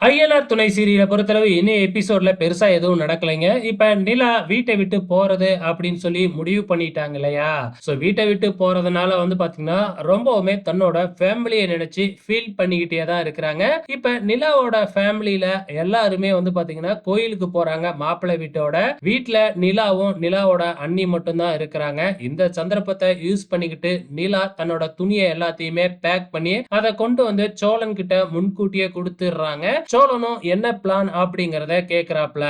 ஐயனார் துணை சீரியல பொறுத்தளவு இன்னைய எபிசோட்ல பெருசா எதுவும் நடக்கலைங்க. இப்ப நிலா வீட்ட விட்டு போறது அப்படின்னு சொல்லி முடிவு பண்ணிட்டாங்க இல்லையா? வீட்ட விட்டு போறதுனால பாத்தீங்கன்னா, ரொம்பவுமே தன்னோட ஃபேமிலிய நினைச்சு ஃபீல் பண்ணிக்கிட்டே தான் இருக்கிறாங்க. இப்ப நிலாவோட ஃபேமிலில எல்லாருமே பாத்தீங்கன்னா, கோயிலுக்கு போறாங்க மாப்பிள்ளை வீட்டோட. வீட்ல நிலாவும், நிலாவோட அண்ணி மட்டும் தான் இருக்கிறாங்க. இந்த சந்தர்ப்பத்த யூஸ் பண்ணிக்கிட்டு நிலா தன்னோட துணிய எல்லாத்தையுமே பேக் பண்ணி, அத கொண்டு சோழன் கிட்ட முன்கூட்டியே குடுத்துடுறாங்க. சோழனும் என்ன பிளான் அப்படிங்கிறத கேக்குறாப்ல.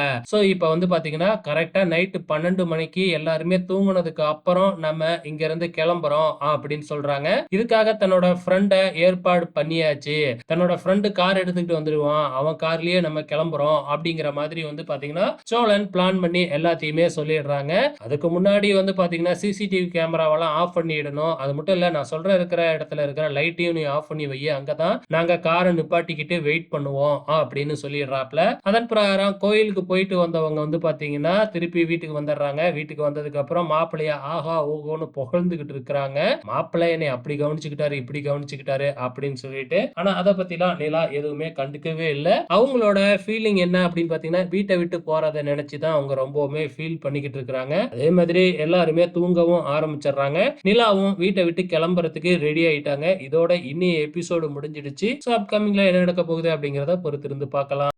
இப்ப பாத்தீங்கன்னா கரெக்டா நைட்டு 12 மணிக்கு எல்லாருமே தூங்குனதுக்கு அப்புறம் நம்ம இங்க இருந்து கிளம்புறோம் அப்படின்னு சொல்றாங்க. இதுக்காக தன்னோட ஃப்ரெண்ட ஏற்பாடு பண்ணியாச்சு. தன்னோட ஃப்ரெண்டு கார் எடுத்துக்கிட்டு வந்துருவான். அவன் கார்லயே நம்ம கிளம்புறோம் அப்படிங்கிற மாதிரி பாத்தீங்கன்னா சோழன் பிளான் பண்ணி எல்லாத்தையுமே சொல்லிடுறாங்க. அதுக்கு முன்னாடி பாத்தீங்கன்னா சிசிடிவி கேமராவெல்லாம் ஆஃப் பண்ணிடணும். அது மட்டும் இல்ல நான் சொல்ற இருக்கிற இடத்துல இருக்கிற லைட்டையும் நீ ஆஃப் பண்ணி வை. அங்கதான் நாங்க காரை நிப்பாட்டிக்கிட்டு வெயிட் பண்ணுவோம் அப்படின்னு சொல்லிடுறாப்ல. அதன் பிரகாரம் கோயிலுக்கு போயிட்டு வந்தவங்க பாத்தீங்கன்னா திருப்பி வீட்டுக்கு வந்துடுறாங்க. வீட்டுக்கு வந்ததுக்கு அப்புறம் மாப்பிள்ளைய ஆஹா ஓஹோன்னு புகழ்ந்துகிட்டு இருக்கிறாங்க. மாப்பிள்ளை என்னை அப்படி கவனிச்சுக்கிட்டாரு இப்படி கவனிச்சுக்கிட்டாரு அப்படின்னு சொல்லிட்டு. ஆனா அதை பத்திலாம் நிலா எதுவுமே கண்டுக்கவே இல்ல. அவங்களோட ஃபீலிங் என்ன அப்படின்னு பாத்தீங்கன்னா வீட்டை விட்டு போறதை நினைச்சுதான் அவங்க ரொம்பவுமே ஃபீல் பண்ணிக்கிட்டு இருக்கிறாங்க. அதே மாதிரி எல்லாருமே தூங்கவும் ஆரம்பிச்சிடுறாங்க. நிலாவும் வீட்டை விட்டு கிளம்புறதுக்கு ரெடி ஆயிட்டாங்க. இதோட இன்னைய எபிசோடு முடிஞ்சிடுச்சு. அப்கமிங்ல என்ன நடக்க போகுது அப்படிங்கறத பொறுத்திருந்து பார்க்கலாம்.